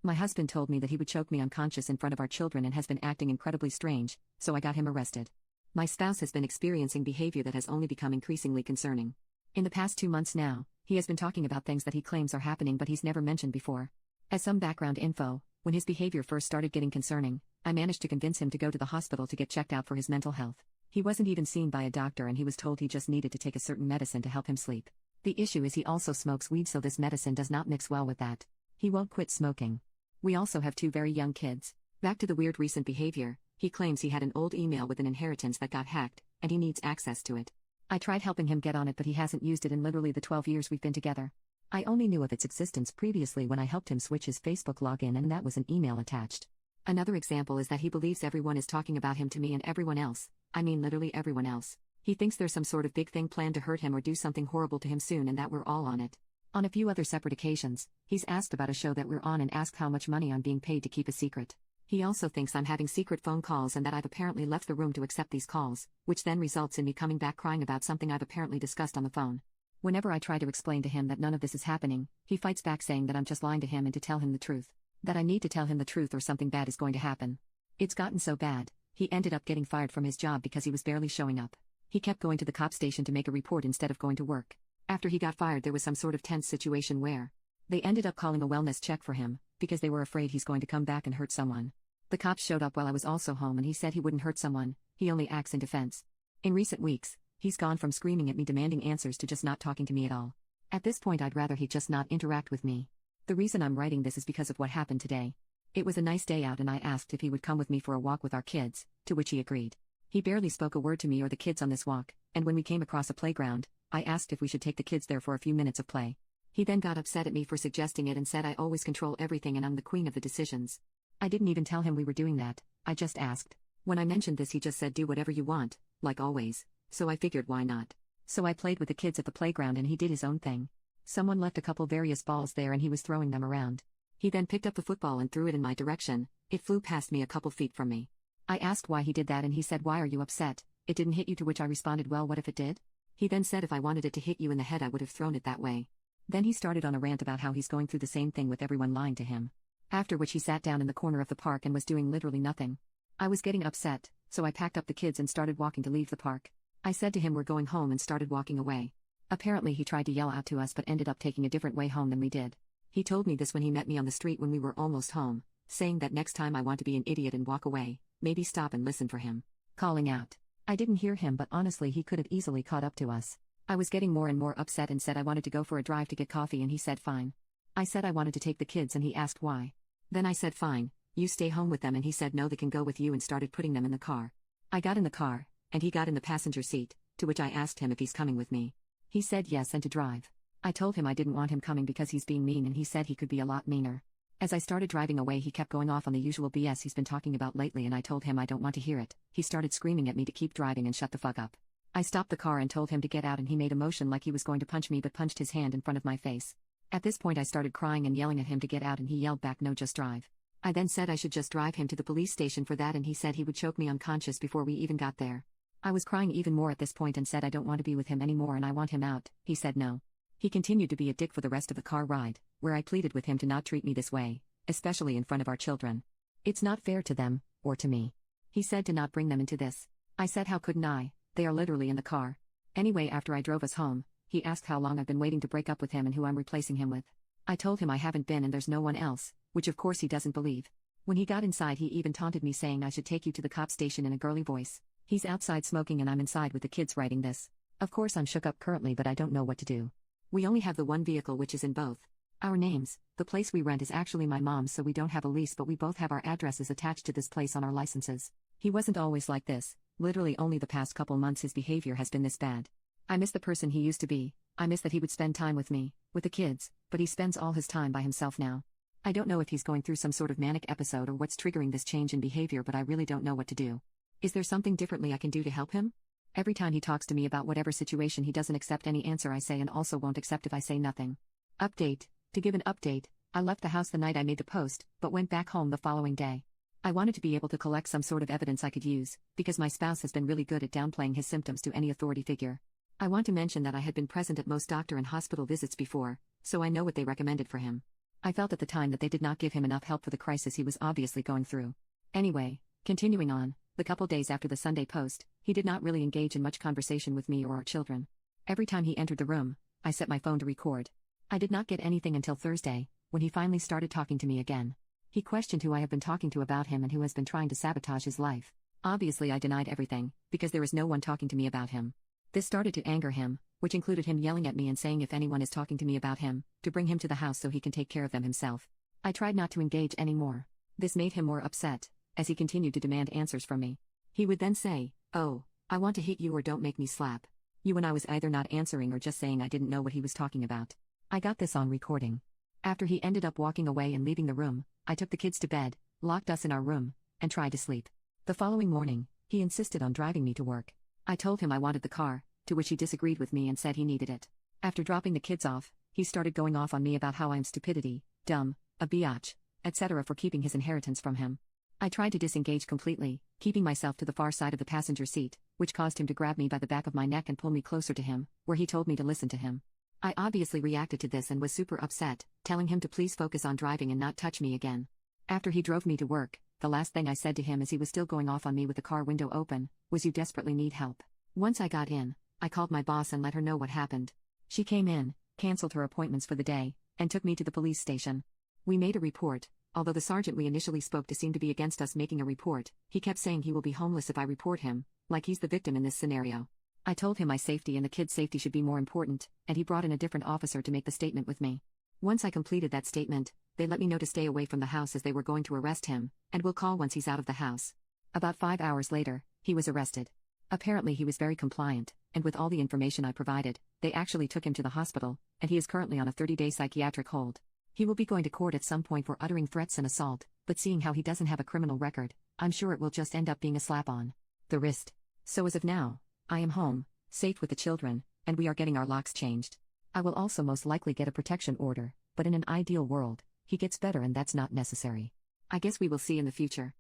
My husband told me that he would choke me unconscious in front of our children and has been acting incredibly strange, so I got him arrested. My spouse has been experiencing behavior that has only become increasingly concerning. In the past 2 months now, he has been talking about things that he claims are happening but he's never mentioned before. As some background info, when his behavior first started getting concerning, I managed to convince him to go to the hospital to get checked out for his mental health. He wasn't even seen by a doctor and he was told he just needed to take a certain medicine to help him sleep. The issue is he also smokes weed, so this medicine does not mix well with that. He won't quit smoking. We also have 2 very young kids. Back to the weird recent behavior, he claims he had an old email with an inheritance that got hacked, and he needs access to it. I tried helping him get on it but he hasn't used it in literally the 12 years we've been together. I only knew of its existence previously when I helped him switch his Facebook login and that was an email attached. Another example is that he believes everyone is talking about him to me and everyone else, I mean literally everyone else. He thinks there's some sort of big thing planned to hurt him or do something horrible to him soon and that we're all on it. On a few other separate occasions, he's asked about a show that we're on and asked how much money I'm being paid to keep a secret. He also thinks I'm having secret phone calls and that I've apparently left the room to accept these calls, which then results in me coming back crying about something I've apparently discussed on the phone. Whenever I try to explain to him that none of this is happening, he fights back saying that I'm just lying to him and to tell him the truth. That I need to tell him the truth or something bad is going to happen. It's gotten so bad, he ended up getting fired from his job because he was barely showing up. He kept going to the cop station to make a report instead of going to work. After he got fired there was some sort of tense situation where they ended up calling a wellness check for him, because they were afraid he's going to come back and hurt someone. The cops showed up while I was also home and he said he wouldn't hurt someone, he only acts in defense. In recent weeks, he's gone from screaming at me demanding answers to just not talking to me at all. At this point I'd rather he just not interact with me. The reason I'm writing this is because of what happened today. It was a nice day out and I asked if he would come with me for a walk with our kids, to which he agreed. He barely spoke a word to me or the kids on this walk, and when we came across a playground, I asked if we should take the kids there for a few minutes of play. He then got upset at me for suggesting it and said I always control everything and I'm the queen of the decisions. I didn't even tell him we were doing that, I just asked. When I mentioned this he just said do whatever you want, like always, so I figured why not. So I played with the kids at the playground and he did his own thing. Someone left a couple various balls there and he was throwing them around. He then picked up the football and threw it in my direction, it flew past me a couple feet from me. I asked why he did that and he said why are you upset, it didn't hit you, to which I responded well what if it did? He then said if I wanted it to hit you in the head I would have thrown it that way. Then he started on a rant about how he's going through the same thing with everyone lying to him. After which he sat down in the corner of the park and was doing literally nothing. I was getting upset, so I packed up the kids and started walking to leave the park. I said to him we're going home and started walking away. Apparently he tried to yell out to us but ended up taking a different way home than we did. He told me this when he met me on the street when we were almost home, saying that next time I want to be an idiot and walk away, maybe stop and listen for him. Calling out. I didn't hear him but honestly he could have easily caught up to us. I was getting more and more upset and said I wanted to go for a drive to get coffee and he said fine. I said I wanted to take the kids and he asked why. Then I said fine, you stay home with them and he said no they can go with you and started putting them in the car. I got in the car, and he got in the passenger seat, to which I asked him if he's coming with me. He said yes and to drive. I told him I didn't want him coming because he's being mean and he said he could be a lot meaner. As I started driving away he kept going off on the usual BS he's been talking about lately and I told him I don't want to hear it. He started screaming at me to keep driving and shut the fuck up. I stopped the car and told him to get out and he made a motion like he was going to punch me but punched his hand in front of my face. At this point I started crying and yelling at him to get out and he yelled back no just drive. I then said I should just drive him to the police station for that and he said he would choke me unconscious before we even got there. I was crying even more at this point and said I don't want to be with him anymore and I want him out. He said no. He continued to be a dick for the rest of the car ride, where I pleaded with him to not treat me this way, especially in front of our children. It's not fair to them, or to me. He said to not bring them into this. I said how couldn't I, they are literally in the car. Anyway after I drove us home, he asked how long I've been waiting to break up with him and who I'm replacing him with. I told him I haven't been and there's no one else, which of course he doesn't believe. When he got inside he even taunted me saying I should take you to the cop station in a girly voice. He's outside smoking and I'm inside with the kids writing this. Of course I'm shook up currently but I don't know what to do. We only have the one vehicle which is in both our names. The place we rent is actually my mom's so we don't have a lease but we both have our addresses attached to this place on our licenses. He wasn't always like this, literally only the past couple months his behavior has been this bad. I miss the person he used to be, I miss that he would spend time with me, with the kids, but he spends all his time by himself now. I don't know if he's going through some sort of manic episode or what's triggering this change in behavior but I really don't know what to do. Is there something differently I can do to help him? Every time he talks to me about whatever situation he doesn't accept any answer I say and also won't accept if I say nothing. Update. To give an update, I left the house the night I made the post, but went back home the following day. I wanted to be able to collect some sort of evidence I could use, because my spouse has been really good at downplaying his symptoms to any authority figure. I want to mention that I had been present at most doctor and hospital visits before, so I know what they recommended for him. I felt at the time that they did not give him enough help for the crisis he was obviously going through. Anyway, continuing on, the couple days after the Sunday post, he did not really engage in much conversation with me or our children. Every time he entered the room, I set my phone to record. I did not get anything until Thursday, when he finally started talking to me again. He questioned who I have been talking to about him and who has been trying to sabotage his life. Obviously I denied everything, because there is no one talking to me about him. This started to anger him, which included him yelling at me and saying if anyone is talking to me about him, to bring him to the house so he can take care of them himself. I tried not to engage anymore. This made him more upset, as he continued to demand answers from me. He would then say, "Oh, I want to hit you or don't make me slap you," when I was either not answering or just saying I didn't know what he was talking about. I got this on recording. After he ended up walking away and leaving the room, I took the kids to bed, locked us in our room, and tried to sleep. The following morning, he insisted on driving me to work. I told him I wanted the car, to which he disagreed with me and said he needed it. After dropping the kids off, he started going off on me about how I'm stupidity, dumb, a biatch, etc. for keeping his inheritance from him. I tried to disengage completely, keeping myself to the far side of the passenger seat, which caused him to grab me by the back of my neck and pull me closer to him, where he told me to listen to him. I obviously reacted to this and was super upset, telling him to please focus on driving and not touch me again. After he drove me to work, the last thing I said to him as he was still going off on me with the car window open, was "You desperately need help." Once I got in, I called my boss and let her know what happened. She came in, canceled her appointments for the day, and took me to the police station. We made a report. Although the sergeant we initially spoke to seemed to be against us making a report, he kept saying he will be homeless if I report him, like he's the victim in this scenario. I told him my safety and the kids' safety should be more important, and he brought in a different officer to make the statement with me. Once I completed that statement, they let me know to stay away from the house as they were going to arrest him, and will call once he's out of the house. About 5 hours later, he was arrested. Apparently he was very compliant, and with all the information I provided, they actually took him to the hospital, and he is currently on a 30-day psychiatric hold. He will be going to court at some point for uttering threats and assault, but seeing how he doesn't have a criminal record, I'm sure it will just end up being a slap on the wrist. So as of now, I am home, safe with the children, and we are getting our locks changed. I will also most likely get a protection order, but in an ideal world, he gets better and that's not necessary. I guess we will see in the future.